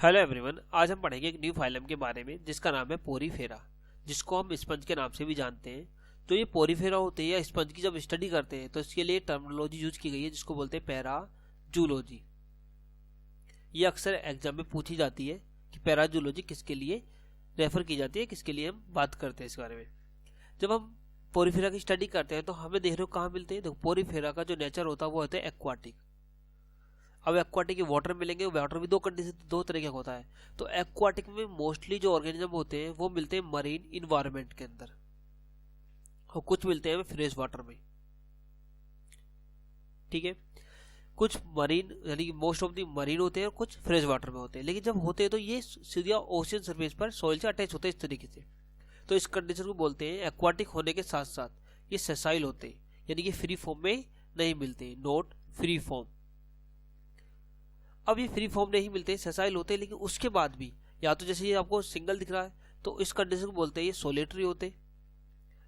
Hello everyone, आज हम पढ़ेंगे एक न्यू फाइलम के बारे में जिसका नाम है पोरीफेरा, जिसको हम स्पंज के नाम से भी जानते हैं। तो ये पोरीफेरा होते हैं या स्पंज की जब स्टडी करते हैं तो इसके लिए टर्मिनोलॉजी यूज की गई है जिसको बोलते हैं पैराजूलॉजी। ये अक्सर एग्जाम में पूछी जाती है कि पैराजूलॉजी किसके लिए रेफर की जाती है, किसके लिए हम बात करते हैं इस बारे में। जब हम पोरीफेरा की स्टडी करते हैं तो हमें देख रहे हो कहाँ मिलते हैं। देखो, पोरीफेरा का जो नेचर होता है वो होता है एक्वाटिक। अब एक्वाटिक के वाटर मिलेंगे, वाटर भी दो तरीके का होता है। तो एक्वाटिक में मोस्टली जो ऑर्गेनिज्म होते हैं वो मिलते हैं मरीन इन्वायरमेंट के अंदर और कुछ मिलते हैं फ्रेश वाटर में। ठीक है, कुछ मरीन यानी कि मोस्ट ऑफ द मरीन होते हैं और कुछ फ्रेश वाटर में होते हैं। लेकिन जब होते हैं तो ये सीधा ओशियन सरफेस पर सॉइल से अटैच होते हैं इस तरीके से। तो इस कंडीशन को बोलते हैं एक्वाटिक होने के साथ साथ ये सेसाइल होते हैं, यानी कि फ्री फॉर्म में नहीं मिलते, नॉट फ्री फॉर्म। अब ये फ्री फॉर्म नहीं मिलते, सेसाइल होते हैं, लेकिन उसके बाद भी या तो जैसे ये आपको सिंगल दिख रहा है तो इस कंडीशन को बोलते हैं ये सोलेटरी होते हैं,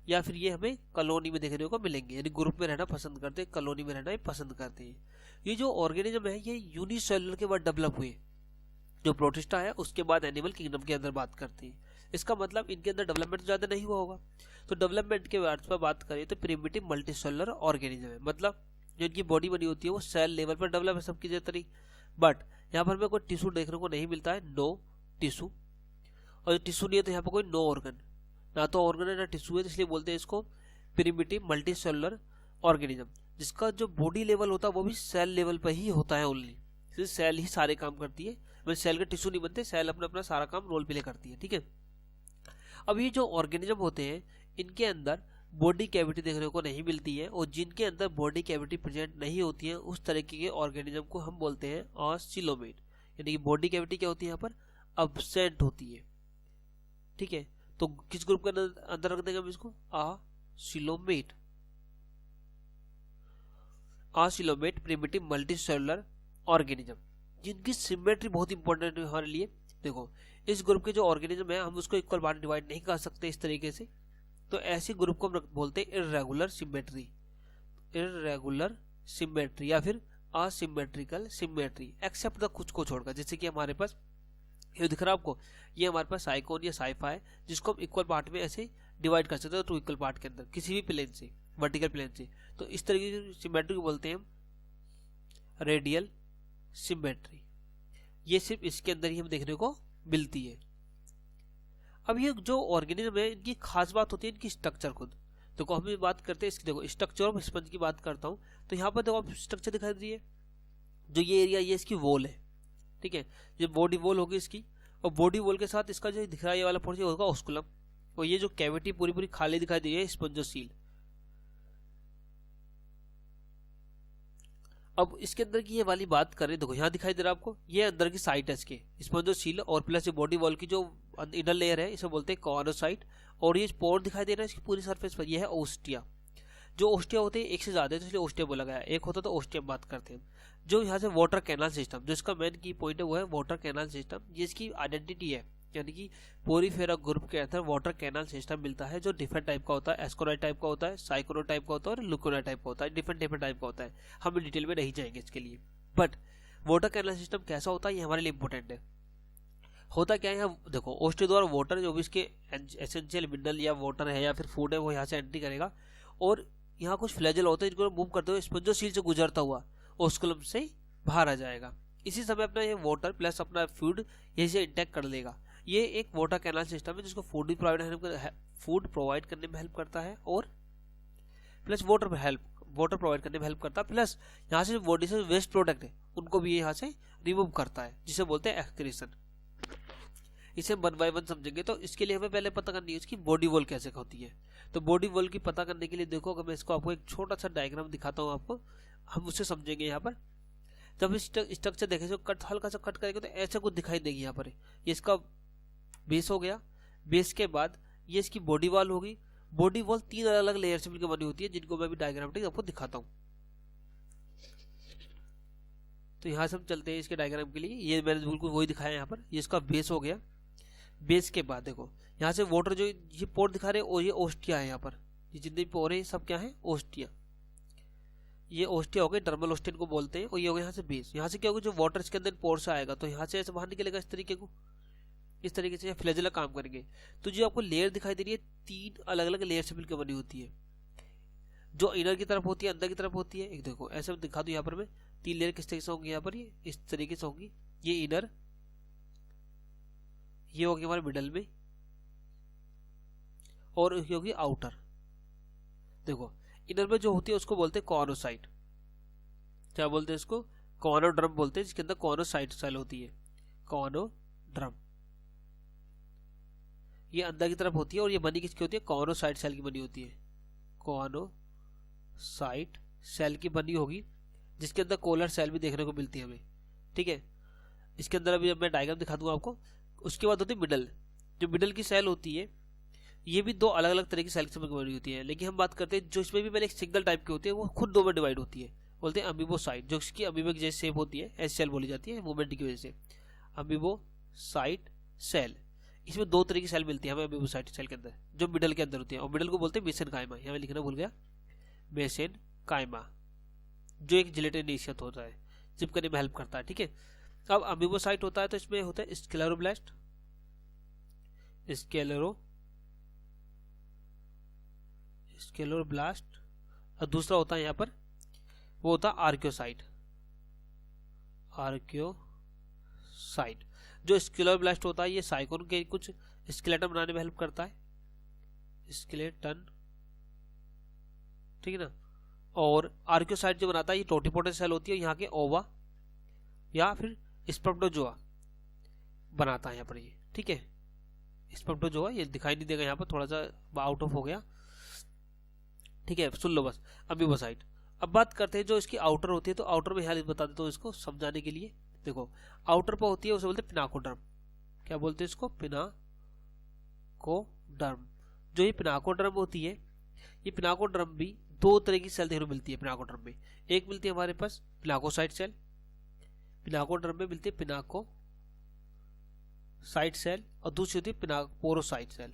या फिर ये हमें कॉलोनी में देखने को मिलेंगे, यानी ग्रुप में रहना पसंद करते हैं, कॉलोनी में रहना ही पसंद करते हैं। ये जो ऑर्गेनिज्म है ये यूनिसेलुलर के बाद डेवलप हुए, जो प्रोटिस्टा है उसके बाद एनिमल किंगडम के अंदर बात करते हैं। इसका मतलब इनके अंदर डेवलपमेंट ज्यादा नहीं हुआ होगा। तो डेवलपमेंट के बारे में बात करें तो प्रिमिटिव मल्टीसेलुलर ऑर्गेनिज्म है, मतलब जो इनकी बॉडी बनी होती है वो सेल लेवल पर डेवलप है सबकी जैसे। बट यहाँ पर हमें कोई टिश्यू देखने को नहीं मिलता है, नो टिश्यू। और टिश्यू नहीं है तो यहाँ पर कोई नो ऑर्गन, ना तो ऑर्गन है ना टिश्यू है, इसलिए बोलते हैं इसको प्रिमिटिव मल्टीसेलुलर ऑर्गेनिज्म, जिसका जो बॉडी लेवल होता है वो भी सेल लेवल पर ही होता है ओनली। सिर्फ सेल ही सारे काम करती है, मतलब सेल के टिश्यू नहीं बनते, सेल अपना अपना सारा काम रोल प्ले करती है। ठीक है, अब ये जो ऑर्गेनिज्म होते हैं इनके अंदर बॉडी कैविटी देखने को नहीं मिलती है, और जिनके अंदर बॉडी कैविटी प्रेजेंट नहीं होती है उस तरीके के ऑर्गेनिज्म को हम बोलते हैं ऑसिलोमेट, यानी कि बॉडी कैविटी क्या होती है यहाँ पर अब्सेंट होती है। ठीक है, तो किस ग्रुप के अंदर रख देंगे हम इसको, ऑसिलोमेट। ऑसिलोमेट प्रिमिटिव मल्टीसेलुलर ऑर्गेनिज्म, जिनकी सिमेट्री बहुत इंपॉर्टेंट है हमारे लिए। देखो, इस ग्रुप के जो ऑर्गेनिज्म है हम उसको इक्वल पार्ट डिवाइड नहीं कर सकते इस तरीके से, तो ऐसे ग्रुप को हम बोलते हैं इर्रेगुलर सिमेट्री, इर्रेगुलर सिमेट्री या फिर असिमेट्रिकल सिमेट्री, एक्सेप्ट द कुछ को छोड़कर। जैसे कि हमारे पास ये दिख रहा है आपको, ये हमारे पास साइकोन या साइफा है जिसको हम इक्वल पार्ट में ऐसे डिवाइड कर सकते हैं, टू इक्वल पार्ट के अंदर किसी भी प्लेन से, वर्टिकल प्लेन से। तो इस तरीके की सिमेट्री को बोलते हैं हम रेडियल सिमेट्री। ये सिर्फ इसके अंदर ही हम देखने को मिलती है। अब ये जो ऑर्गेनिज्म है इनकी खास बात होती है इनकी स्ट्रक्चर खुद। तो हम बात करते हैं इसकी, देखो स्ट्रक्चर ऑफ स्पंज की बात करता हूँ तो यहाँ पर देखो आप स्ट्रक्चर दिखाई दे रही है, जो ये एरिया ये इसकी वॉल है। ठीक है, ये बॉडी वॉल होगी इसकी, और बॉडी वॉल के साथ इसका जो दिख रहा है ये वाला पोर्शन होगा ऑस्कुलम, और ये जो कैविटी पूरी पूरी खाली दिखाई दे रही है स्पंजोसील। अब इसके अंदर की ये वाली बात करें, देखो यहाँ दिखाई दे रहा है आपको, ये अंदर की साइट है इसके स्पंजोसील, और प्लस ये बॉडी वॉल की जो इनर लेयर है इसे बोलते हैं कॉर्नोसाइट, और ये पोर दिखाई दे रहा है इसकी पूरी सरफेस पर, यह है ओस्टिया। जो ओस्टिया होते हैं एक से ज्यादा है तो इसलिए ओस्टिया बोला गया, एक होता तो ओस्टिया बात करते हैं। जो यहाँ से वाटर कैनाल सिस्टम, जो इसका मेन की पॉइंट है वो है वाटर कैनाल सिस्टम, ये इसकी आइडेंटिटी है, यानी कि पोरीफेरा ग्रुप के अंदर वाटर कैनाल सिस्टम मिलता है जो डिफरेंट टाइप का होता है, एस्कोनाइट टाइप का होता है, साइकोनाइट टाइप का होता है और लुकोनाइट टाइप का होता है, डिफरेंट डिफरेंट टाइप का होता है। हम डिटेल में नहीं जाएंगे इसके लिए, बट वाटर कैनाल सिस्टम कैसा होता है ये हमारे लिए इंपॉर्टेंट है। होता क्या है यहाँ देखो, ओस्टिया द्वारा वाटर जो भी इसके एसेंशियल मिनरल या वाटर है या फिर फूड है वो यहाँ से एंट्री करेगा, और यहाँ कुछ फ्लैजल होते हैं जिनको मूव करते हुए स्पंजोसील से गुजरता हुआ ओस्कुलम से बाहर आ जाएगा। इसी समय अपना ये वाटर प्लस अपना फूड यहीं से इंटेक्ट कर लेगा। ये एक वाटर कैनाल सिस्टम है जिसको फूड भी प्रोवाइड करने में हेल्प करता है, और प्लस वाटर प्रोवाइड करने में हेल्प करता है, प्लस यहाँ से बॉडी से वेस्ट प्रोडक्ट है उनको भी यहाँ से रिमूव करता है, जिसे बोलते हैं एक्सक्रीशन। इसे वन बाय वन समझेंगे, तो इसके लिए हमें पहले पता करनी है इसकी बॉडी वॉल कैसे होती है। तो बॉडी वॉल की पता करने के लिए देखो, अगर मैं इसको आपको एक छोटा सा डायग्राम दिखाता हूँ आपको, हम उससे समझेंगे। यहाँ पर जब स्ट्रक्चर देखे हल्का सा कट करेंगे तो ऐसा कुछ दिखाई देगी। यहाँ पर ये इसका बेस हो गया, बेस के बाद ये इसकी बॉडी वॉल होगी। बॉडी वॉल 3 अलग अलग लेयर से मिलकर बनी होती है, जिनको मैं भी डायग्रामेटिक आपको दिखाता हूँ। तो यहाँ से हम चलते हैं इसके डायग्राम के लिए, ये मैंने बिल्कुल वही दिखाया यहाँ पर। ये इसका बेस हो गया, बेस के बाद देखो यहाँ से वाटर जो ये पोर दिखा रहे हैं और ये ओस्टिया है, यहाँ पर ये जितने भी पोर है सब क्या है ओस्टिया। ये ओस्टिया हो गए, डर्मल ओस्टियन को बोलते हैं, और ये हो गया यहाँ से बेस। यहाँ से क्या होगा, जो वाटर इसके अंदर पोर से आएगा तो यहाँ से ऐसे बाहर निकलेगा इस तरीके को, इस तरीके से फ्लैजेला काम करेंगे। तो जो आपको लेयर दिखाई दे रही है 3 अलग अलग लेयर से मिलकर बनी होती है, जो इनर की तरफ होती है, अंदर की तरफ होती है। एक देखो ऐसे दिखा दूं यहाँ पर मैं, 3 लेयर किस तरीके से होंगी यहाँ पर, ये इस तरीके से होंगी। ये इनर, ये होगी हमारे मिडल में, और ये होगी आउटर। देखो इनर में जो होती है उसको बोलते हैं कॉर्नोसाइट। क्या बोलते हैं इसको, कॉर्नोड्रम बोलते हैं, जिसके अंदर कॉर्नोसाइट सेल होती है, कॉर्नोड्रम। ये अंदर की तरफ होती है, और ये बनी किसकी होती है, कॉर्नोसाइट सेल की बनी होती है, कॉर्नोसाइट सेल की बनी होगी, जिसके अंदर कोलर सेल भी देखने को मिलती है हमें। ठीक है, इसके अंदर अभी मैं डायग्राम दिखा दूंगा आपको। उसके बाद होती है मिडल। जो मिडल की सेल होती है ये भी 2 अलग अलग तरह की सेल से बनी होती है, लेकिन हम बात करते हैं जो इसमें भी पहले एक सिंगल टाइप की होती है, वो खुद 2 में डिवाइड होती है, बोलते हैं अमीबोसाइट। जो इसकी अमीबो जैसी शेप होती है, ऐसी सेल बोली जाती है मूवमेंट की वजह से, अमीबोसाइट सेल। इसमें 2 तरह की सेल मिलती है हमें अमीबोसाइट सेल के अंदर, जो मिडल के अंदर होती है, और मिडल को बोलते हैं मेसेनकाइमा। यहाँ मैं लिखना भूल गया, मेसेनकाइमा, जो एक जिलेटिनेशियस होता है, चिपकने में हेल्प करता है। ठीक है, अब अमीबोसाइट होता है तो इसमें होता है स्क्लेरोब्लास्ट, स्क्लेरोब्लास्ट, और दूसरा होता है यहाँ पर वो होता है आर्कियोसाइट। जो स्क्लेरोब्लास्ट होता है ये साइकोन के कुछ स्केलेटन बनाने में हेल्प करता है, स्केलेटन, ठीक है ना। और आर्कियोसाइट जो बनाता है ये टोटिपोटेंट सेल होती है, यहाँ के ओवा या फिर स्पर्मेटोजोआ बनाता है यहाँ पर ये। ठीक है, स्पर्मेटोजोआ ये दिखाई नहीं देगा यहाँ पर, थोड़ा सा आउट ऑफ हो गया। ठीक है, सुन लो बस अमीबोसाइट। अब बात करते हैं जो इसकी आउटर होती है, तो आउटर में यहाँ बता देता हूँ इसको समझाने के लिए। देखो आउटर पर होती है उसे बोलते हैं पिनाकोडर्म। क्या बोलते हैं इसको, पिनाकोडर्म। जो ये पिनाकोडर्म होती है, ये पिनाकोडर्म भी 2 तरह की सेल देखने को मिलती है पिनाकोडर्म में। एक मिलती है हमारे पास पिनाकोसाइट सेल, पिनाकोडर्म में मिलती है पिनाकोसाइट सेल, और दूसरी होती है पोरोसाइट सेल।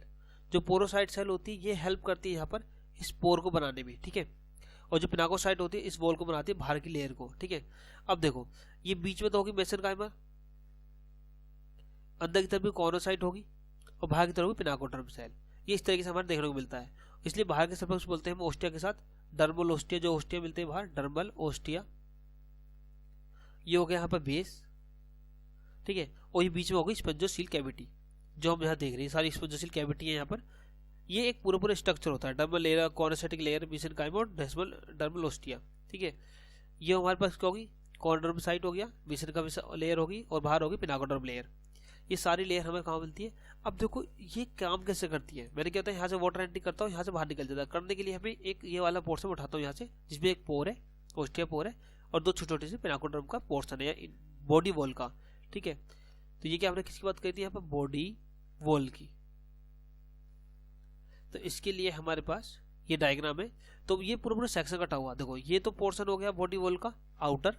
जो पोरोसाइट सेल होती है ये हेल्प करती है यहाँ पर इस पोर को बनाने में। ठीक है, और जो पिनाकोसाइट होती है इस वॉल को बनाती है, बाहर की लेयर को। ठीक है, अब देखो ये बीच में तो होगी मेसेनकाइमा, अंदर की तरफ भी कॉर्नोसाइट होगी, और बाहर की तरफ होगी पिनाकोडर्म सेल। ये इस तरीके से हमारे देखने को मिलता है, इसलिए बाहर के सरफेस बोलते हैं हम ओस्टिया के साथ डर्मल ओस्टिया। जो ओस्टिया मिलते हैं बाहर, डर्मल ओस्टिया। ये हो गया यहाँ पर बेस। ठीक है, और ये बीच में होगी स्पंजोसील कैविटी, जो हम यहाँ देख रहे हैं, सारी स्पंजोसील कैविटी है यहाँ पर। ये एक पूरा स्ट्रक्चर होता है, डर्मल लेयर, कॉर्नोसाइटिक लेयर, मेसेनकाइमा और डर्मल ओस्टिया। ठीक है, ये हमारे पास क्या होगी, कॉर्नोडर्म साइट हो गया, मेसेनकाइमा लेयर होगी, और बाहर होगी पिनाकोडर्म लेयर। ये सारी लेयर हमें कहाँ मिलती है। अब देखो ये काम कैसे करती है, मैंने क्या होता है यहाँ से वाटर एंट्री करता हूँ, यहाँ से बाहर निकल जाता है। करने के लिए हमें एक ये वाला पोर्शन उठाता हूँ यहाँ से, जिसमें एक पोर है, ओस्टिया पोर है, और 2 छोटे छोटे से पिनाकोडर्म का पोर्शन है या बॉडी वॉल का। ठीक है, तो ये क्या हमने किसकी बात करी थी यहाँ पर, बॉडी वॉल की। तो इसके लिए हमारे पास ये डायग्राम है, तो ये पूरा सेक्शन कटा हुआ। देखो ये तो पोर्शन हो गया बॉडी वॉल का आउटर,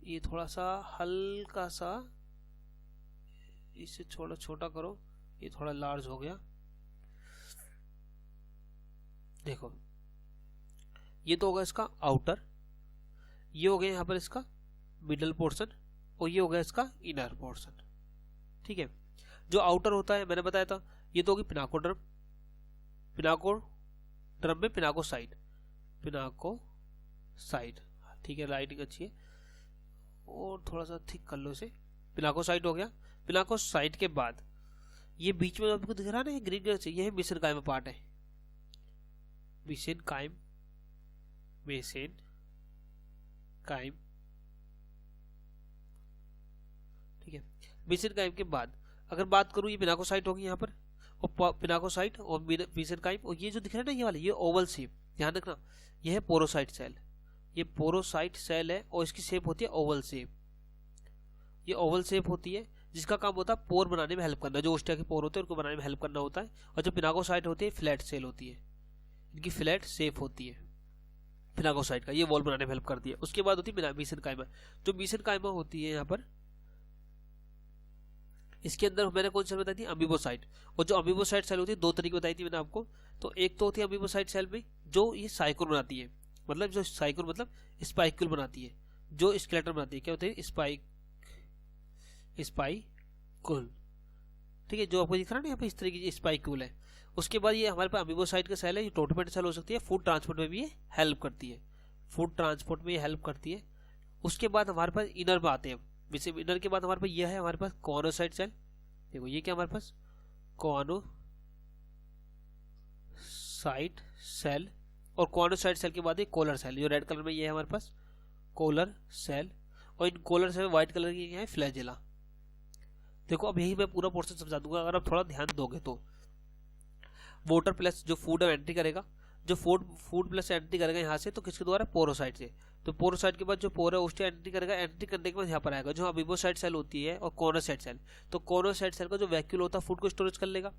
ये थोड़ा सा हल्का सा इसे थोड़ा छोटा करो, ये थोड़ा लार्ज हो गया। देखो ये तो होगा इसका आउटर, ये हो गया यहाँ पर इसका मिडल पोर्शन, और ये हो गया इसका इनर पोर्शन। ठीक है, जो आउटर होता है मैंने बताया था, ये तो होगी पिनाकोडर्म, पिनाकोडर्म में पिनाकोसाइट, ठीक है, राइटिंग अच्छी है, और थोड़ा सा थिक कर लो इसे। पिनाकोसाइट हो गया। पिनाकोसाइट के बाद ये बीच में आपको दिख रहा है ना ग्रीन कलर से, ये है मेसेनकाइमा पार्ट है, मेसेनकाइम, ठीक है। मेसेनकाइम के बाद अगर बात करूं, ये पिनाकोसाइट होगी यहाँ पर, और पिनाकोसाइट और मेसेनकाइम, और ये जो दिख रहा है ना ये वाले, ये ओवल शेप, ध्यान रखना, ये है पोरोसाइट सेल, ये पोरोसाइट सेल है, और इसकी शेप होती है ओवल शेप। ये ओवल शेप होती है, जिसका काम होता है पोर बनाने में हेल्प करना, जो ओस्टिया के पोर होते हैं उनको बनाने में हेल्प करना होता है। और जो पिनाकोसाइट होती है फ्लैट सेल होती है, इनकी फ्लैट शेप होती है पिनाकोसाइट का, ये वॉल बनाने में हेल्प करती है। उसके बाद होती है मेसेनकाइमा। जो मेसेनकाइमा होती है यहाँ पर, इसके अंदर मैंने कौन सी बताई थी, अमीबोसाइट। और जो अमीबोसाइट सेल होती है 2 तरीके बताई थी मैंने आपको। तो एक तो होती है अमीबोसाइट सेल में जो ये साइकोन बनाती है, मतलब जो साइकोन मतलब स्पाइक्यूल बनाती है, जो स्केलेटन बनाती है, क्या होते हैं स्पाइक्यूल, ठीक है, जो आपको दिख रहा है ना यहाँ पे इस तरीके की स्पाइक्यूल है। उसके बाद ये हमारे पास अमीबोसाइट का सेल है, ये टोटोमेट सेल हो सकती है, फूड ट्रांसपोर्ट में भी ये हेल्प करती है, फूड ट्रांसपोर्ट में ये हेल्प करती है। उसके बाद हमारे पास इनर में आते हैं, वैसे इनर के बाद हमारे पास यह है हमारे पास कॉनोसाइट सेल। देखो ये क्या हमारे पास कॉनोसाइट सेल, और कॉनोसाइट सेल के बाद ये कोलर सेल, जो रेड कलर में ये है हमारे पास कोलर सेल, और इन कोलर सेल में व्हाइट कलर की है फ्लैजेला। देखो अब यही मैं पूरा पोर्शन समझा दूंगा, अगर आप थोड़ा ध्यान दोगे तो। वाटर प्लस जो फूड एंट्री करेगा, जो फूड प्लस एंट्री करेगा यहाँ से, तो किसके द्वारा, पोरोसाइट से। तो पोरोसाइट के बाद जो पोर है उससे एंट्री करेगा, एंट्री करने के बाद यहाँ पर आएगा जो अमीबोसाइट सेल होती है और कॉनोसाइट सेल। तो कॉनोसाइट सेल का जो वैक्यूल होता है फूड को स्टोरेज कर लेगा,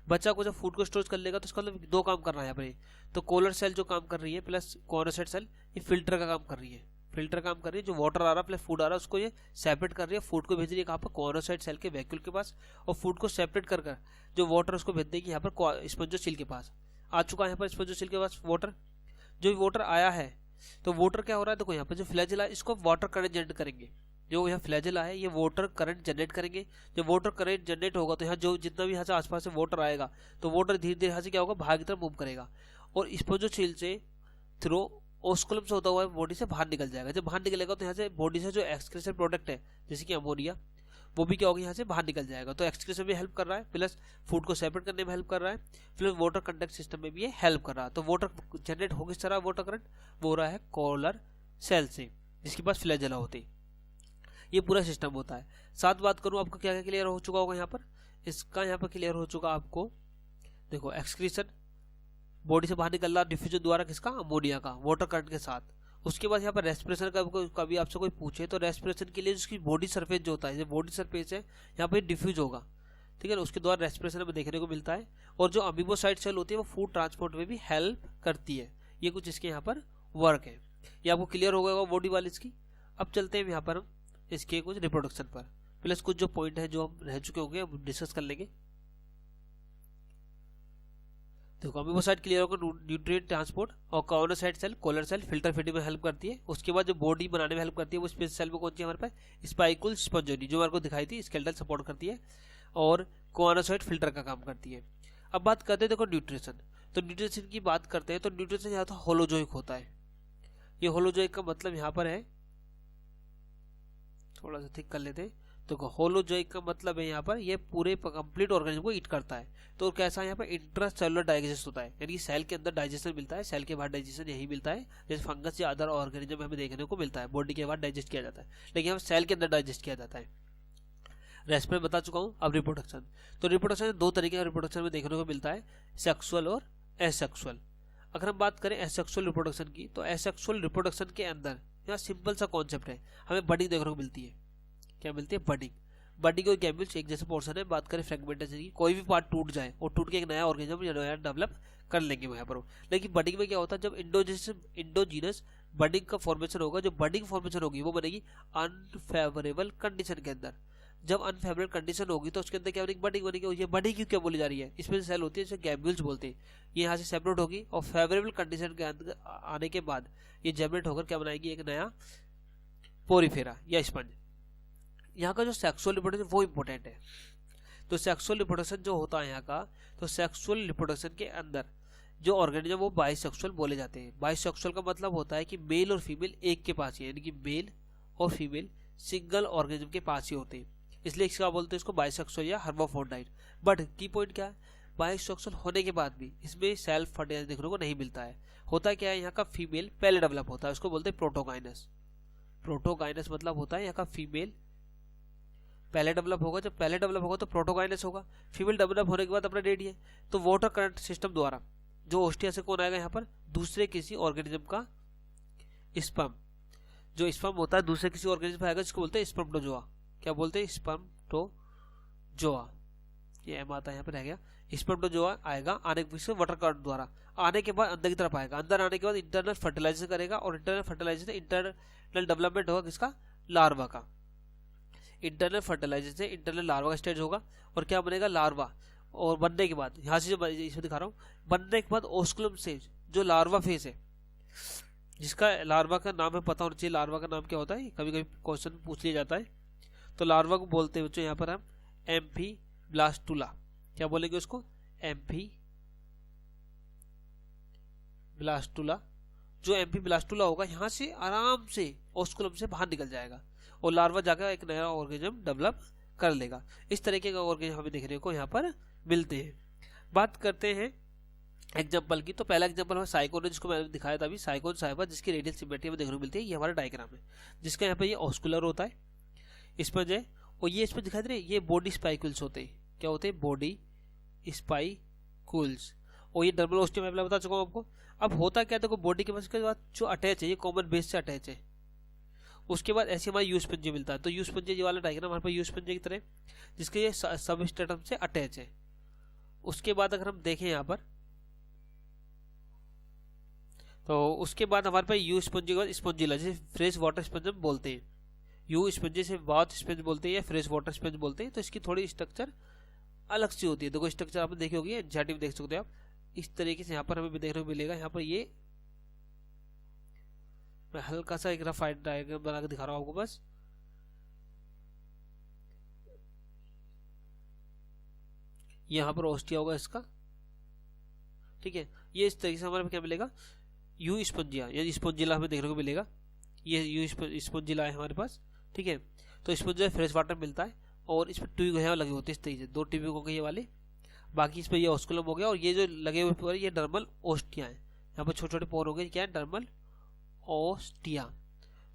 बच्चा को जब फूड को स्टोरेज कर लेगा तो इसका मतलब दो काम कर रहा है यहाँ पर। तो कोलर सेल जो काम कर रही है प्लस कॉनोसाइट सेल, ये फिल्टर का काम कर रही है, फिल्टर काम कर रही है, जो वाटर आ रहा है प्लस फूड आ रहा है उसको ये सेपरेट कर रही है, फूड को भेज रही है कहाँ पर, कॉनोसाइट सेल के वैक्यूल के पास, और फूड को सेपरेट कर जो वाटर उसको भेज देगी यहाँ पर स्पंजोसील के पास। आ चुका है यहाँ पर स्पंजोसील के पास वाटर, जो वाटर आया है, तो वाटर क्या हो रहा है, देखो यहाँ पर जो फ्लैजेला इसको वाटर करंट जनरेट करेंगे, जो यहाँ फ्लैजेला है ये वाटर करंट जनरेट करेंगे। जब वाटर करंट जनरेट होगा तो यहाँ जो जितना भी यहाँ से आसपास से वाटर आएगा, तो वाटर धीरे धीरे यहाँ से क्या होगा, बाहर की तरफ मूव करेगा, और स्पंजोसील से थ्रू ओस्कुलम से होता हुआ बॉडी से बाहर निकल जाएगा। जब बाहर निकलेगा तो यहाँ से बॉडी से जो एक्सक्रीशन प्रोडक्ट है जैसे कि अमोनिया, वो भी क्या होगा, यहाँ से बाहर निकल जाएगा। तो एक्सक्रीशन में हेल्प कर रहा है, प्लस फूड को सेपरेट करने में हेल्प कर रहा है, प्लस वाटर कंडक्ट सिस्टम में भी ये हेल्प कर रहा है। तो वाटर जनरेट हो किस तरह, वाटर करंट वो हो रहा है कॉलर सेल से, जिसके पास फ्लैजेला होते हैं। ये पूरा सिस्टम होता है। साथ बात करूँ आपको क्या क्या क्लियर हो चुका होगा यहाँ पर, इसका यहाँ पर क्लियर हो चुका आपको। देखो एक्सक्रीशन बॉडी से बाहर निकल रहा डिफ्यूजन द्वारा, किसका, अमोनिया का, वाटर करंट के साथ। उसके बाद यहाँ पर रेस्पिरेशन का कभी आपसे कोई पूछे तो रेस्पिरेशन के लिए उसकी बॉडी सरफेस जो होता है, जो बॉडी सरफेस है यहाँ पर डिफ्यूज होगा, ठीक है ना, उसके द्वारा रेस्पिरेशन हमें देखने को मिलता है। और जो अमीबोसाइट सेल होती है वो फूड ट्रांसपोर्ट में भी हेल्प करती है। ये कुछ इसके यहाँ पर वर्क है, ये आपको क्लियर हो गया बॉडी वाली इसकी। अब चलते हैं यहाँ पर हम इसके कुछ रिप्रोडक्शन पर, प्लस कुछ जो पॉइंट है जो हम रह चुके होंगे हम डिस्कस कर लेंगे। देखो अमीबोसाइट क्लियर होगा, न्यूट्रिएंट ट्रांसपोर्ट, और choanocyte cell, collar cell filter feeding में हेल्प करती है। उसके बाद जो बॉडी बनाने में हेल्प करती है वो स्पेस सेल में कौन सी है हमारे पास, स्पाइकुल स्पंजोनी, जो हमारे को दिखाई थी, स्केलेटल सपोर्ट करती है, और कॉनोसाइट फिल्टर का काम करती है। अब बात करते हैं देखो न्यूट्रिशन, तो न्यूट्रिशन की बात करते हैं तो न्यूट्रिशन यहाँ तो होलोजोइक होता है। ये होलोजोइक का मतलब यहाँ पर है, थोड़ा सा ठीक कर लेते हैं, तो होलोजोइक का मतलब है यहाँ पर ये पूरे कंप्लीट ऑर्गेनिज्म को ईट करता है। तो कैसा यहाँ पर इंट्रासेलुलर डाइजेशन होता है, यानी सेल के अंदर डाइजेशन मिलता है, सेल के बाहर डाइजेशन यही मिलता है, जैसे फंगस या अदर ऑर्गेनिज्म हमें देखने को मिलता है, बॉडी के बाहर डाइजेस्ट किया जाता है, लेकिन यहाँ सेल के अंदर डाइजेस्ट किया जाता है। रेस्पिरेशन बता चुका हूँ। अब रिप्रोडक्शन, तो रिप्रोडक्शन दो तरीके का रिप्रोडक्शन में देखने को मिलता है, सेक्सुअल और एसेक्सुअल। अगर हम बात करें एसेक्सुअल रिप्रोडक्शन की, तो एसेक्सुअल रिप्रोडक्शन के अंदर यहाँ सिंपल सा कॉन्सेप्ट है, हमें बडिंग देखने को मिलती है। क्या मिलती है, बडिंग। बडिंग और गैम्यूल्स एक जैसे पोर्शन है। बात करें फ्रेगमेंटेशन की, कोई भी पार्ट टूट जाए और टूट के एक नया ऑर्गेनिज्म नया डेवलप कर लेंगे वहाँ पर। लेकिन बडिंग में क्या होता है, जब इंडोजीनस बडिंग का फॉर्मेशन होगा, जो बडिंग फॉर्मेशन होगी वो बनेगी अनफेवरेबल कंडीशन के अंदर। जब अनफेवरेबल कंडीशन होगी तो उसके अंदर क्या बनेगी, बडिंग बनेगी। ये बडिंग क्यों क्या बोली जा रही है, इसमें सेल होती है जिसे गैम्यूल्स बोलते हैं, ये यहाँ से सेपरेट होगी और फेवरेबल कंडीशन के अंदर आने के बाद ये जनरेट होकर क्या बनाएगी, एक नया पोरीफेरा या स्पंज। यहाँ का जो सेक्सुअल रिप्रोडक्शन वो इम्पोर्टेंट है। तो सेक्सुअल रिप्रोडक्शन जो होता है यहाँ का, तो सेक्सुअल रिप्रोडक्शन के अंदर जो ऑर्गेनिज्म वो बाइसेक्सुअल बोले जाते हैं। बाइसेक्सुअल का मतलब होता है कि मेल और फीमेल एक के पास ही, यानी कि मेल और फीमेल सिंगल ऑर्गेनिज्म के पास ही होते हैं, इसलिए इसका बोलते हैं इसको बाइसेक्सुअल या हर्माफ्रोडाइट। बट की पॉइंट क्या है, बाइसेक्सुअल होने के बाद भी इसमें सेल्फ फर्टिलाइजेशन देखने को नहीं मिलता है। होता क्या है, यहाँ का फीमेल पहले डेवलप होता है, उसको बोलते हैं प्रोटोगाइनस। प्रोटोगाइनस मतलब होता है यहाँ का फीमेल पहले डेवलप होगा, जब पहले डेवलप होगा तो प्रोटोगाइनस होगा। फीमेल डेवलप होने के बाद अपना रेडी है, तो वाटर करंट सिस्टम द्वारा जो ओस्टिया से कौन आएगा यहाँ पर, दूसरे किसी ऑर्गेनिज्म का स्पर्म, जो स्पर्म होता है दूसरे किसी ऑर्गेनिज्म आएगा, जिसको बोलते हैं स्पर्मटोजोआ। क्या बोलते हैं, स्पर्मटोजोआ। ये एम आता है यहाँ पे रह गया। स्पर्मटोजोआ आएगा, आने के वाटर करंट द्वारा आने के बाद अंदर की तरफ आएगा, अंदर आने के बाद इंटरनल फर्टिलाइजेशन करेगा, और इंटरनल फर्टिलाइजेशन इंटरनल डेवलपमेंट होगा किसका, लार्वा का। इंटरनल फर्टिलाइजेशन से इंटरनल लार्वा का स्टेज होगा, और क्या बनेगा, लार्वा। और बनने के बाद यहाँ से जो इसमें दिखा रहा हूँ, बनने के बाद ओस्कुलम से जो लार्वा फेज है, जिसका लार्वा का नाम है पता होना चाहिए। लार्वा का नाम क्या होता है, कभी कभी क्वेश्चन पूछ लिया जाता है। तो लार्वा को बोलते हैं बच्चों यहाँ पर हम एम्फीब्लास्टुला। क्या बोलेंगे उसको, एम्फीब्लास्टुला। जो एम्फीब्लास्टुला होगा यहाँ से आराम से ओस्कुलम से बाहर निकल जाएगा और लार्वा जाकर एक नया ऑर्गेनिज्म डेवलप कर लेगा। इस तरीके का ऑर्गेनिज्म हमें देखने को यहाँ पर मिलते हैं। बात करते हैं एग्जाम्पल की। तो पहला एग्जाम्पल है साइकोन, जिसको मैंने दिखाया था अभी, साइकोन साइफर, जिसकी रेडियल सिमेट्री में देखने को मिलती है। ये हमारा डायग्राम है, जिसका यहाँ पे ये ऑस्कुलर होता है, स्पंज है, और ये इसमें दिखाई दे रहे ये बॉडी स्पाइकुल्स होते हैं। क्या होते हैं, बॉडी स्पाइकुल्स। और ये डर्मल ओस्टियम मैं बता चुका हूँ आपको। अब होता क्या, देखो बॉडी के पास के बाद जो अटैच है ये कॉमन बेस से अटैच है। उसके बाद ऐसे हमारा यू स्पंजी मिलता है। तो यू स्पंजी वाला डायग्राम हमारे पास यू स्पंजी की तरह, जिसके ये सब स्ट्रेटम से अटैच है। उसके बाद अगर हम देखें यहाँ पर, तो उसके बाद हमारे पास यू स्पंजी के बाद स्पंजिला, जिसे फ्रेश वाटर स्पंज हम बोलते हैं। यू स्पंजी से बाथ स्पंज बोलते हैं या फ्रेश वाटर स्पंज बोलते हैं। तो इसकी थोड़ी स्ट्रक्चर अलग सी होती है। देखो स्ट्रक्चर आपने देखी होगी, एनसीईआरटी में देख सकते हो आप। इस तरीके से यहाँ पर हमें भी देखने को मिलेगा। यहाँ पर ये मैं हल्का सा एक रफ डायग्राम बना के दिखा रहा हूँ आपको बस। यहाँ पर ओस्टिया होगा इसका, ठीक है। ये इस तरीके से हमारे क्या मिलेगा, यू स्पंजिया या स्पंजिला हमें देखने को मिलेगा। ये यू स्पंजिला है हमारे पास, ठीक है। तो स्पंजिला फ्रेश वाटर मिलता है और इसमें ट्यूब यहाँ लगे होते हैं इस तरीके से, 2 ट्यूब हो गए ये वाले। बाकी इसमें ये ऑस्कुलम हो गया, और ये जो लगे हुए ये डर्मल ओस्टिया है। यहाँ पर छोटे छोटे पोर हो गए, क्या है, डर्मल ओस्टिया।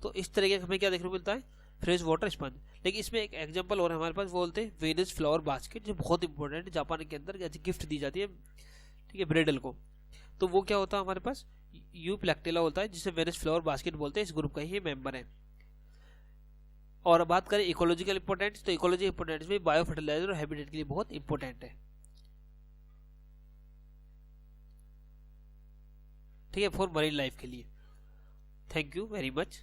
तो इस तरीके का हमें क्या देखने को मिलता है, फ्रेश वाटर स्पंज। लेकिन इसमें एक एग्जांपल और हमारे पास बोलते हैं वेनस फ्लावर बास्केट, जो बहुत इंपॉर्टेंट है, जापान के अंदर गिफ्ट दी जाती है, ठीक है, ब्रेडल को। तो वो क्या होता है हमारे पास, यू प्लेक्टेला होता है, जिसे वेनस फ्लावर बास्केट बोलते हैं। इस ग्रुप का ही मेंबर है। और बात करें इकोलॉजिकल इंपोर्टेंस, तो इकोलॉजी इंपोर्टेंस में बायो फर्टिलाइजर और हैबिटेट के लिए बहुत इंपॉर्टेंट है, ठीक है, फॉर मरीन लाइफ के लिए। Thank you very much.